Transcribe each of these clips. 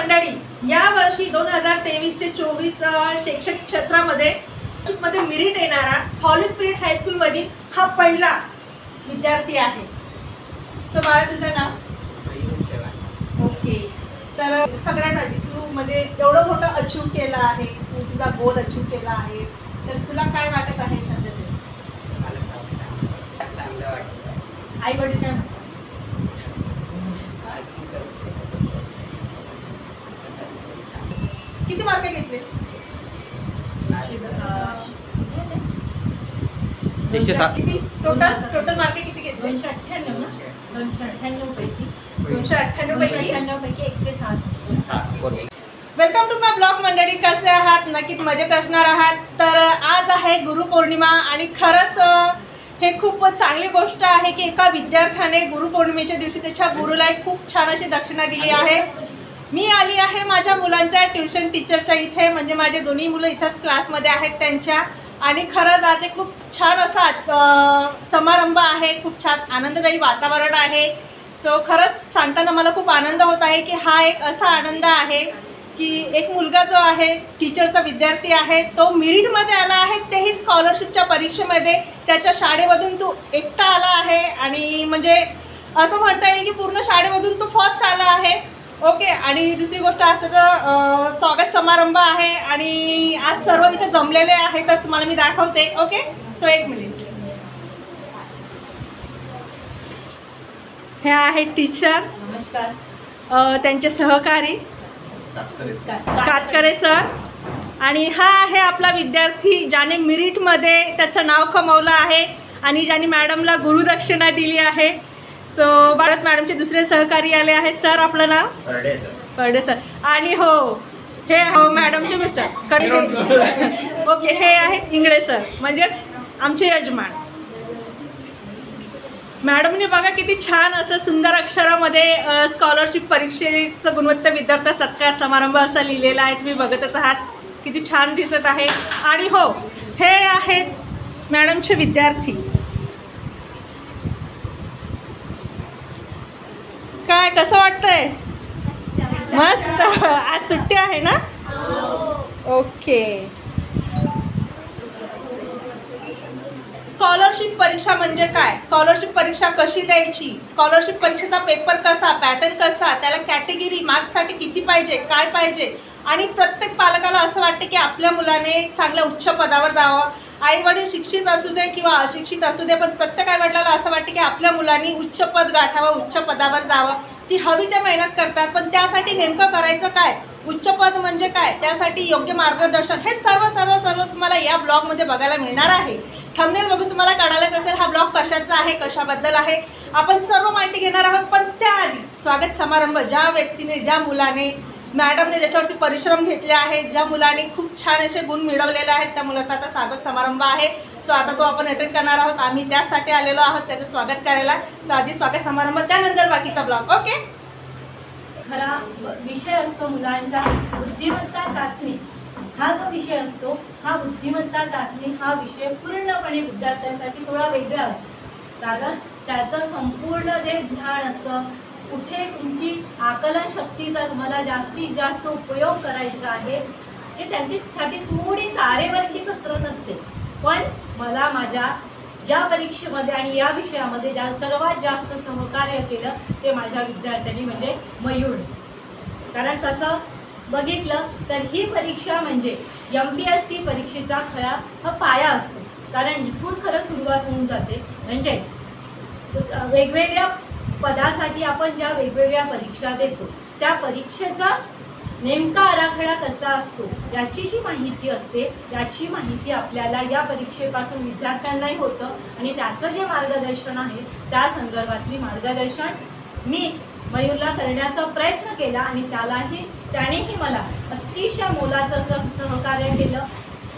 मंडळी, या वर्षी 2023 ते 24 शैक्षणिक क्षेत्रामध्ये मेरिट येणारा हॉली स्पिरिट हायस्कूल मधील हा पहिला विद्यार्थी आहे. सो बाळा, तुझं नाव? ओके. तर सगळ्यात आधी तू म्हणजे एवढं मोठं अचीव केलं आहे, तू तुझा गोल अचीव केला आहे, तर तुला काय वाटत आहे सध्या तरी? चांगलं वाटतं. आई वडील काय म्हणतात? किती मार्क घेतले? 107. किती टोटल मार्क किती घेतले? 298 ना? 298 पैकी 166. वेलकम टू माय ब्लॉग मंडळी. कसे आहात? नक्कीच मजेत असणार आहात. तर आज आहे गुरुपौर्णिमा आणि खरंच हे खूप चांगली गोष्ट आहे की एका विद्यार्थ्याने गुरुपौर्णिमेच्या दिवशी त्याच्या गुरुला एक खूप छान अशी दक्षिणा दिली आहे. मी आली आहे माझ्या मुलांच्या ट्युशन टीचरच्या इथे, म्हणजे माझे दोन्ही मुलं इथंच क्लासमध्ये आहेत त्यांच्या. आणि खरंच आज एक खूप छान असा समारंभ आहे, खूप छान आनंददायी वातावरण आहे. सो खरंच सांगताना मला खूप आनंद होत आहे की हा एक असा आनंद आहे की एक मुलगा जो आहे टीचरचा विद्यार्थी आहे तो मेरिटमध्ये आला आहे, तेही स्कॉलरशिपच्या परीक्षेमध्ये. त्याच्या शाळेमधून तो एकटा आला आहे आणि म्हणजे असं म्हणता येईल की पूर्ण शाळेमधून तो फर्स्ट आला आहे. ओके. आणि दुसरी गोष्ट, आज त्याचा स्वागत समारंभ आहे आणि आज सर्व इथे जमलेले आहेत, तर तुम्हाला मी दाखवते. ओके. सो एक मिनिट. हे आहे टीचर, नमस्कार, त्यांचे सहकारी कातकरे सर. आणि हा आहे आपला विद्यार्थी ज्याने मेरिटमध्ये त्याचं नाव कमवलं आहे आणि ज्याने मॅडमला गुरुदक्षिणा दिली आहे. सो भारत मॅडमचे दुसरे सहकारी आले आहेत. सर, आपलं नाव? परडे सर. आणि हो, हे हो मॅडमचे मिस्टर कडे. ओके. हे आहेत इंगळे सर, म्हणजेच आमचे यजमान. मॅडमने बघा किती छान असं सुंदर अक्षरामध्ये स्कॉलरशिप परीक्षेचं गुणवत्ता विद्यार्थी सत्कार समारंभ असं लिहिलेला आहे. तुम्ही बघतच आहात, किती छान दिसत आहे. आणि हो, हे आहेत मॅडमचे विद्यार्थी. काय कसं वाटतंय? मस्त. आज सुट्टी आहे ना? ओके. स्कॉलरशिप परीक्षा म्हणजे काय? स्कॉलरशिप परीक्षा कशी द्यायची? स्कॉलरशिप परीक्षेचा पेपर कसा, पॅटर्न कसा, त्याला कॅटेगरी मार्क्ससाठी किती पाहिजे, काय पाहिजे. आणि प्रत्येक पालकाला असं वाटते की आपल्या मुलाने चांगल्या उच्च पदावर जावं. आई वडील शिक्षित असू दे किंवा अशिक्षित असू दे, पण प्रत्येक आई वडिलाला असं वाटते की आपल्या मुलांनी उच्च पद गाठावं, उच्च पदावर जावं. ती हवी ते मेहनत करतात, पण त्यासाठी नेमकं करायचं काय, उच्च पद म्हणजे काय, त्यासाठी योग्य मार्गदर्शन, हे सर्व सर्व सर्व तुम्हाला या ब्लॉगमध्ये बघायला मिळणार आहे. थंबनेल बघून तुम्हाला कळालंच असेल हा ब्लॉग कशाचा आहे, कशाबद्दल आहे. आपण सर्व माहिती घेणार आहोत. पण त्याआधी स्वागत समारंभ, ज्या व्यक्तीने, ज्या मुलाने, मॅडमने ज्याच्यावरती परिश्रम घेतले आहेत, ज्या मुलाने खूप छान असे गुण मिळवलेले आहेत, त्या मुलाचा आता स्वागत समारंभ आहे. सो आता तो आपण अटेंड करणार आहोत. आम्ही त्यासाठी आलेलो आहोत, त्याचं स्वागत करायला. तर आधी स्वागत समारंभ, त्यानंतर बाकीचा ब्लॉग. ओके. खरा विषय असतो मुलांचा बुद्धिमत्ता चाचणी. हा जो विषय असतो, हा बुद्धिमत्ता चाचणी हा विषय पूर्णपणे विद्यार्थ्यांसाठी थोडा वेगळा असतो. कारण त्याचं संपूर्ण जे ज्ञान असतं, कुठे तुमची आकलन शक्तीचा तुम्हाला जास्तीत जास्त उपयोग करायचा आहे, हे त्यांच्यासाठी थोडी तारेवरची कसरत असते. पण मला माझ्या या परीक्षेमध्ये आणि या विषयामध्ये सर्वात जास्त सहकार्य केलं ते माझ्या विद्यार्थ्यांनी, म्हणजे मयूर. कारण तसं बघितलं तर ही परीक्षा म्हणजे MPSC परीक्षेचा खरा हा पाया असतो. कारण इथून खरं सुरुवात होऊन जाते. म्हणजेच वेगवेगळ्या पदासाठी आपण ज्या वेगवेगळ्या परीक्षा देतो, त्या परीक्षेचा नेमका आराखडा कसा असतो याची जी माहिती असते, याची माहिती आपल्याला या परीक्षेपासून विद्यार्थ्यांनाही होतं. आणि त्याचं जे मार्गदर्शन आहे, त्या संदर्भातली मार्गदर्शन मी मयूरला करण्याचा प्रयत्न केला आणि त्यानेही मला अतिशय मोलाचं सहकार्य केलं.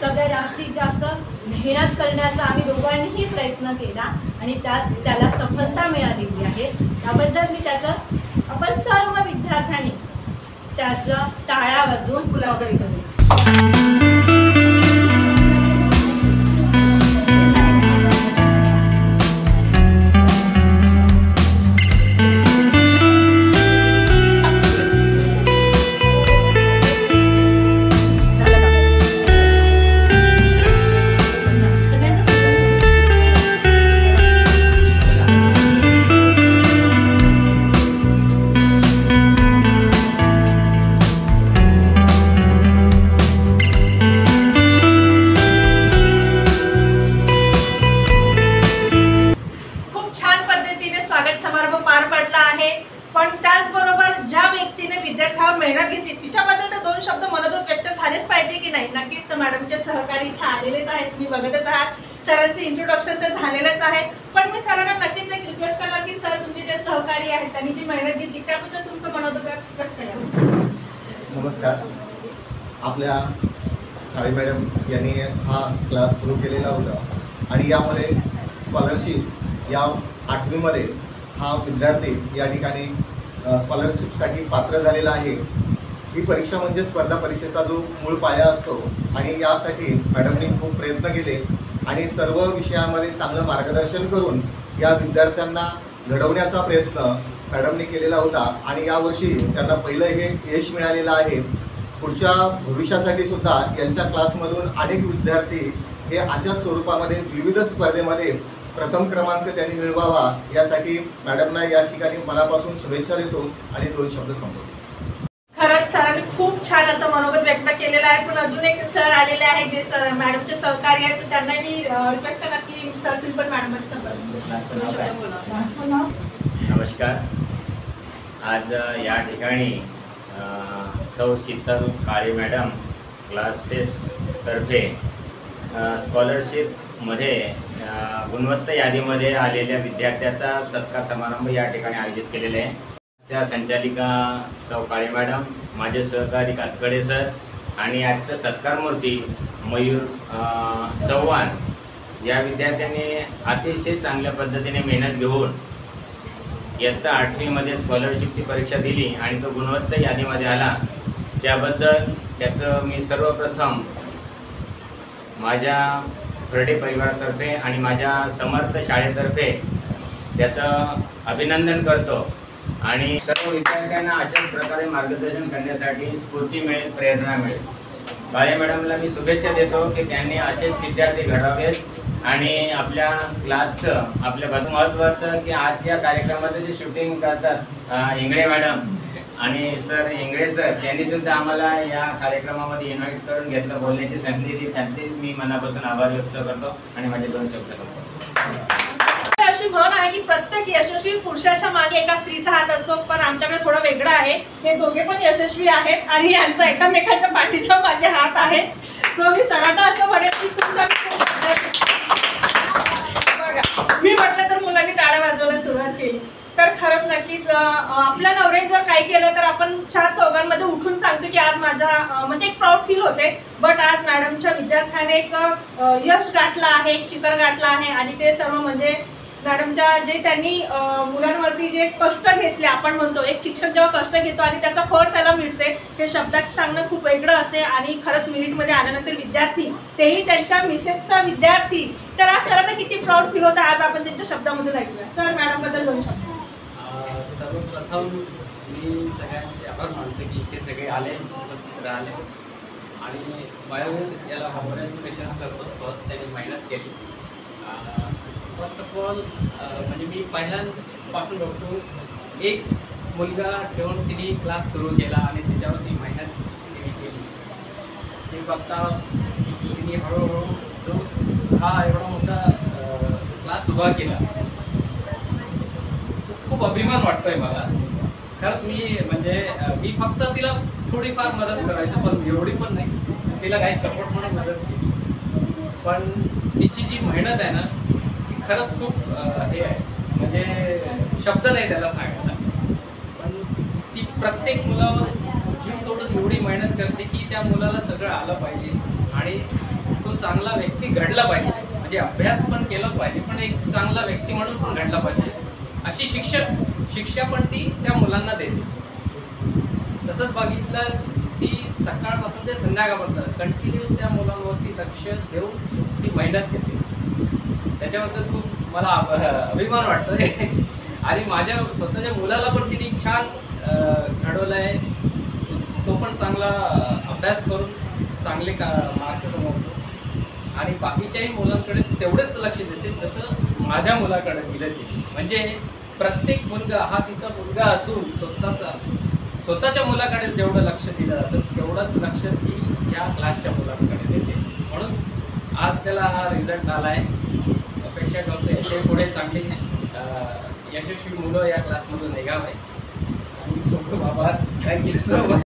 सगळ्यात जास्तीत जास्त मेहनत करण्याचा आम्ही दोघांनीही प्रयत्न केला आणि त्याला सफलता मिळालेली आहे. त्याबद्दल मी आपण सर्व विद्यार्थ्यांनी त्याचं टाळ्या वाजवून स्वागत करू. मेहनत घेतली तिच्याबद्दल तर 2 शब्द मनोगत व्यक्त झालेच पाहिजे की नाही. नक्कीच तर मॅडमचे सहकारी इथे आलेलेच आहेत, तुम्ही बघतच आहात. सरांचे इंट्रोडक्शन तर झालेलंच आहे, पण मी सरांना नक्कीच एक रिक्वेस्ट करणार की सर तुमचे जे सहकारी आहेत त्यांनी जी मेहनत घेतली त्याबद्दल तुमचं मनोगत व्यक्त करा. नमस्कार. आपल्या काळे मॅडम यांनी हा क्लास सुरू केलेला होता आणि यामुळे स्कॉलरशिप या 8वीमध्ये हा विद्यार्थी या ठिकाणी स्कॉलरशिपसाठी पात्र झालेला आहे. ही परीक्षा म्हणजे स्पर्धा परीक्षेचा जो मूळ पाया असतो आणि यासाठी मॅडमनी खूप प्रयत्न केले आणि सर्व विषयामध्ये चांगलं मार्गदर्शन करून या विद्यार्थ्यांना घडवण्याचा प्रयत्न मॅडमनी केलेला होता आणि यावर्षी त्यांना पहिलं हे यश मिळालेलं आहे. पुढच्या भविष्यासाठी सुद्धा यांच्या क्लासमधून अनेक विद्यार्थी हे अशा स्वरूपामध्ये विविध स्पर्धेमध्ये प्रथम क्रमांक त्यांनी मिळवावा यासाठी मॅडमना या ठिकाणी मनापासून शुभेच्छा देतो आणि 2 शब्द संबोधतो. खरंच सरांनी खूप छान असं मनोगत व्यक्त केलेलं आहे, पण अजून एक सर आलेले आहेत जे सर मॅडमचे सहकारी आहेत, तर त्यांना मी रिक्वेस्ट करणार की सर तुम्ही पण मॅडमचे सहकारी. नमस्कार. आज या ठिकाणी सौ शीतल काळे मॅडम क्लासेसतर्फे स्कॉलरशिपमध्ये गुणवत्ता यादीमध्ये आलेल्या विद्यार्थ्याचा सत्कार समारंभ या ठिकाणी आयोजित केलेला आहे. त्या संचालिका सौ काळे मॅडम, माझे सहकारी कातकडे सर आणि आजचं सत्कारमूर्ती मयूर चव्हाण या विद्यार्थ्याने अतिशय चांगल्या पद्धतीने मेहनत घेऊन इयत्ता 8वीमध्ये स्कॉलरशिपची परीक्षा दिली आणि तो गुणवत्ता यादीमध्ये आला. त्याबद्दल त्याचं मी सर्वप्रथम माझ्या फरडे परिवारातर्फे आणि माझ्या समर्थ शाळेतर्फे त्याचं अभिनंदन करतो आणि सर्व विद्यार्थ्यांना अशाच प्रकारे मार्गदर्शन करण्यासाठी स्फूर्ती मिळेल, प्रेरणा मिळेल. काळे मॅडमला मी शुभेच्छा देतो की त्यांनी असेच विद्यार्थी घडावेत आणि आपल्या क्लासचं आपल्या महत्त्वाचं की आज या कार्यक्रमाचं जे शूटिंग करतात इंगळे मॅडम आणि सर इंगळे सर त्यांनी सुद्धा आम्हाला या कार्यक्रमामध्ये इन्व्हाइट करून घेतलं, बोलण्याची संधी दिली, त्यांचे मी मनापासून आभार व्यक्त करतो आणि माझे 2 शब्द करतो. अशी म्हण आहे की प्रत्येक यशस्वी पुरुषाच्या मागे एका स्त्रीचा हात असतो, पण आमच्याकडे थोडं वेगळं आहे. हे दोघे पण यशस्वी आहेत आणि यांचा एकमेकांच्या पाठीच्या मागे हात आहे. सो मी सरांना असं म्हणेन की तुमच्या बघा मी म्हटलं तर मुलांनी टाळ्या वाजवायला सुरुवात केली, तर खरंच नक्कीच आपल्या नवऱ्याने जर काही केलं तर आपण 4 चौघांमध्ये उठून सांगतो की आज माझा म्हणजे एक प्राऊड फील होते. बट आज मॅडमच्या विद्यार्थ्याने एक यश गाठलं आहे, एक शिखर गाठलं आहे आणि ते सर्व म्हणजे मॅडमच्या जे त्यांनी मुलांवरती जे कष्ट घेतले, आपण म्हणतो एक शिक्षक जेव्हा कष्ट घेतो आणि त्याचा फळ त्याला मिळते, हे शब्दात सांगणं खूप वेगळं असते. आणि खरंच मिनिटमध्ये आल्यानंतर विद्यार्थी, तेही त्यांच्या मिसेसचा विद्यार्थी, तर आज सरांना किती प्राऊड फील होतं आज आपण त्यांच्या शब्दामधून ऐकूया. सर मॅडमबद्दल 2 शब्द. सर्वप्रथम मी सगळ्यांचे आभार मानतो की इथे सगळे आले, उपस्थित राहिले आणि बायोवेज याला कॉंग्रॅच्युलेशन्स करतो. फर्स्ट त्यांनी मेहनत केली. फर्स्ट ऑफ ऑल म्हणजे मी पहिल्यापासून बघतो एक मुलगा ठेवून तिने क्लास सुरू केला आणि त्याच्यावरती मेहनत तिने केली. ते बघता तिने हळूहळू हा एवढा मोठा क्लास उभा केला. खूप अभिमान वाटतोय मला. खरंच मी फक्त तिला थोडीफार मदत करायचं, पण एवढी पण नाही. तिला काही सपोर्ट म्हणून मदत केली, पण तिची जी मेहनत आहे ना ती खरंच खूप हे आहे, म्हणजे शब्द नाही त्याला सांगायला. पण ती प्रत्येक मुलावर जीव तोडून एवढी मेहनत करते की त्या मुलाला सगळं आलं पाहिजे आणि तो चांगला व्यक्ती घडला पाहिजे. म्हणजे अभ्यास पण केला पाहिजे, पण एक चांगला व्यक्ती म्हणून पण घडला पाहिजे, अशी शिक्षा पण ती त्या मुलांना देते. तसंच बघितलं ती सकाळपासून ते संध्याकाळपर्यंत कंटिन्यूस त्या मुलांवरती लक्ष देऊन ती मेहनत घेते. त्याच्याबद्दल खूप मला अभिमान वाटतोय आणि माझ्या स्वतःच्या मुलाला पण तिने छान घडवलं आहे. तो पण चांगला अभ्यास करून चांगले मार्क कमवतो आणि बाकीच्याही मुलांकडे तेवढेच लक्ष देते जसं माझ्या मुलाकडे दिलं तिने. म्हणजे प्रत्येक मुलगा हा तिचा मुलगा असून स्वतःच्या मुलाकडे जेवढं लक्ष दिलं जातं तेवढंच लक्ष ती या क्लासच्या मुलांकडे देते. म्हणून आज त्याला हा रिझल्ट आला आहे. अपेक्षा करतो याच्या पुढे चांगली यशस्वी मुलं या क्लासमधून निघावे. आणि बाबा थँक्यू सो मच.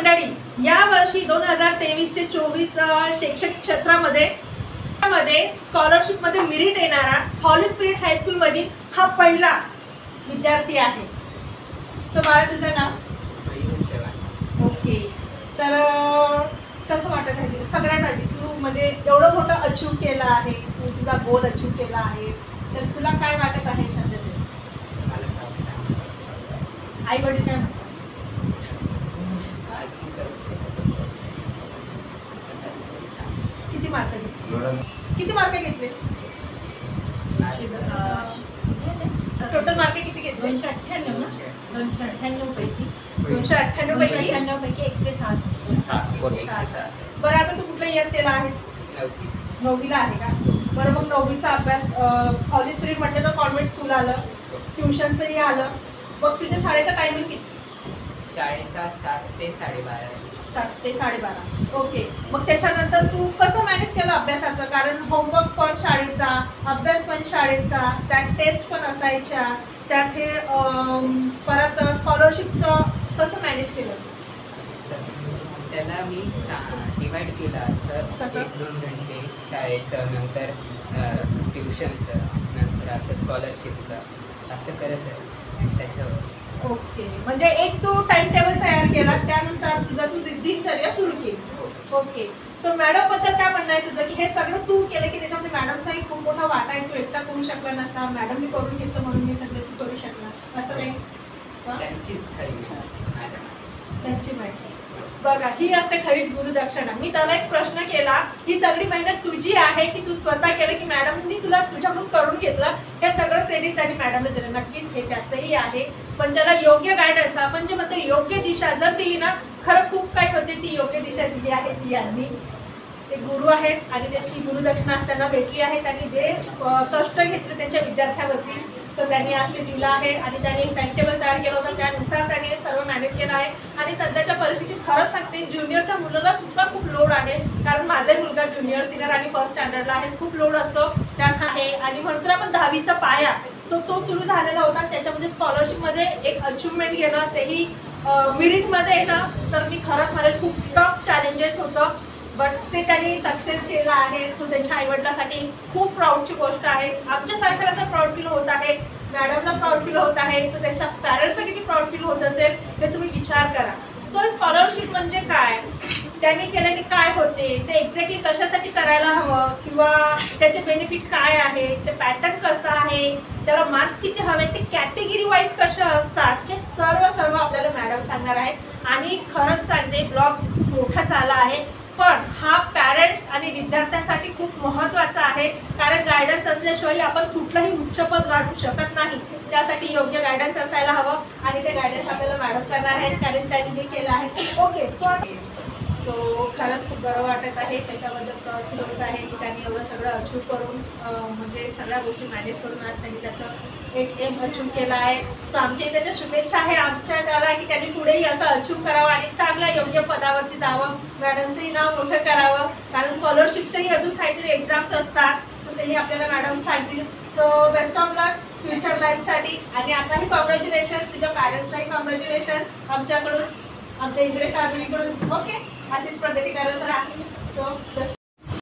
मंडळी, या वर्षी 2023 ते 24 शैक्षणिक क्षेत्रामध्ये स्कॉलरशिप मध्ये मेरिट येणारा हॉली स्पिरिट हायस्कूल मधील हा पहिला विद्यार्थी आहे. सो बाळा, तुझं नाव? ओके. तर कसं वाटत आहे तुला? सगळ्यात आधी तू म्हणजे एवढं मोठं अचीव केलं आहे, तू तुझा गोल अचीव केला आहे, तर तुला काय वाटत आहे सध्या तरी? आई वडील काय म्हणतात? किती मार्क घेतले? टोटल मार्क किती घेतले? 298 ना? 298 पैकी 298 पैकी 298 पैकी 166. बरं, आता तू कुठल्या इयत्तेला आहेस? 9वीला आहे का? बरं, मग 9वीचा अभ्यास हॉली स्पिरिट म्हटलं तर कॉन्व्हेंट स्कूल आलं, ट्युशनचंही आलं. मग तुझ्या शाळेचा टायमिंग किती? शाळेचा 7 ते 12:30. 7 ते 12:30. ओके. मग त्याच्यानंतर तू कसं मॅनेज केलं अभ्यासाचं? कारण होमवर्क पण शाळेचा, अभ्यास पण शाळेचा, त्यात टेस्ट पण असायच्या, त्यात हे परत स्कॉलरशिपचं कसं मॅनेज केलं? त्याला मी डिवाइड केलं असं, कसं? 1-2 घंटे शाळेचं, नंतर ट्युशनचं, नंतर असं स्कॉलरशिपचं, असं करत आहे त्याच्यावर. ओके. म्हणजे एक तू टाइम टेबल तयार केला, त्यानुसार तुझी दिनचर्या सुरू केली. ओके. तर मॅडम बद्दल काय म्हणणं आहे तुझं, की हे सगळं तू केलं की त्याच्यामध्ये मॅडमचाही खूप मोठा वाटा आहे, तू एकटा करू शकला नसता, मॅडमनी करून घेतलं म्हणून मी सगळं तू करू शकला, असं नाही? त्यांचीच खरी त्यांची माहिती. बघा, ही असते खरी गुरुदक्षिणा. मी त्याला एक प्रश्न केला, ही सगळी मेहनत तुझी आहे की तू स्वतः केलं की मॅडमनी तुला तुझ्याकडून करून घेतलं? हे सगळं क्रेडिट त्यांनी मॅडमला दिलं. नक्कीच हे त्याचंही आहे, पण त्याला योग्य गायडन्स, आपण जे म्हणतो योग्य दिशा जर दिली ना, खरं खूप काही होते. ती योग्य दिशा दिली आहे ती यांनी. ते गुरु आहेत आणि त्यांची गुरुदक्षिणा त्यांना भेटली आहे. त्यांनी जे कष्ट घेतले त्यांच्या विद्यार्थ्यावरती, सो त्यांनी आज ते दिलं आहे आणि त्यांनी एक टाइम टेबल तयार केलं होतं, त्यानुसार त्यांनी सर्व मॅनेज केलं आहे. आणि सध्याच्या परिस्थितीत खरंच सांगते, ज्युनियरच्या मुलाला सुद्धा खूप लोड आहे, कारण माझाही मुलगा ज्युनियर, सिनियर आणि फर्स्ट स्टँडर्डला आहे. खूप लोड असतो त्यात आहे. आणि म्हणतो आपण 10वीचा पाया, सो तो सुरू झालेला होता. त्याच्यामध्ये स्कॉलरशिपमध्ये एक अचिव्हमेंट घेणं, तेही मेरिटमध्ये येणं, तर मी खरंच मला खूप टफ चॅलेंजेस होतं, बट ते त्यांनी सक्सेस केलं आहे. सो त्यांच्या आईवडिलांसाठी खूप प्राऊडची गोष्ट आहे. आमच्या सरकारचा प्राऊड फील होत आहे, मॅडमला प्राऊड फील होत आहे. सो त्याच्या पॅरेंट्सला किती प्राऊड फील होत असेल ते तुम्ही विचार करा. सो स्कॉलरशिप म्हणजे काय, त्यांनी केल्याने काय होते, ते एक्झॅक्टली कशासाठी करायला हवं, किंवा त्याचे बेनिफिट काय आहे, ते पॅटर्न कसं आहे, त्याला मार्क्स किती हवे, ते कॅटेगरी वाईज कसे असतात, हे सर्व आपल्याला मॅडम सांगणार आहेत. आणि खरंच सांगते, ब्लॉग मोठा झाला आहे, पण हा पॅरेंट्स आणि विद्यार्थ्यांसाठी खूप महत्त्वाचा आहे, कारण गायडन्स असल्याशिवाय आपण कुठलंही उच्चपद गाठू शकत नाही. त्यासाठी योग्य गायडन्स असायला हवं, आणि ते गायडन्स आपल्याला मॅडम करणार आहेत, कारण त्यांनी हे केलं आहे. ओके. सो खरंच खूप बरं वाटत आहे, त्याच्याबद्दल प्राऊड होत आहे की त्यांनी एवढं सगळं अचीव करून, म्हणजे सगळ्या गोष्टी मॅनेज करून आज त्यांनी त्याचं एक एम अचीव केला आहे. सो आमच्या त्याच्या शुभेच्छा आहे आमच्या त्याला, की त्यांनी पुढेही असं अचीव करावं आणि चांगल्या योग्य पदावरती जावं, मॅडमचंही नाव मोठं करावं, कारण स्कॉलरशिपच्याही अजून काहीतरी एक्झाम्स असतात, सो तेही आपल्याला मॅडम सांगतील. So best of luck future लाईफसाठी. आणि आताही कॉंग्रॅच्युलेशन्स, तुझ्या पॅरेंट्सलाही कॉंग्रॅच्युलेशन्स आमच्याकडून, आमच्या इकडे फॅमिलीकडून. ओके, अशीच पद्धती करत राहा. सो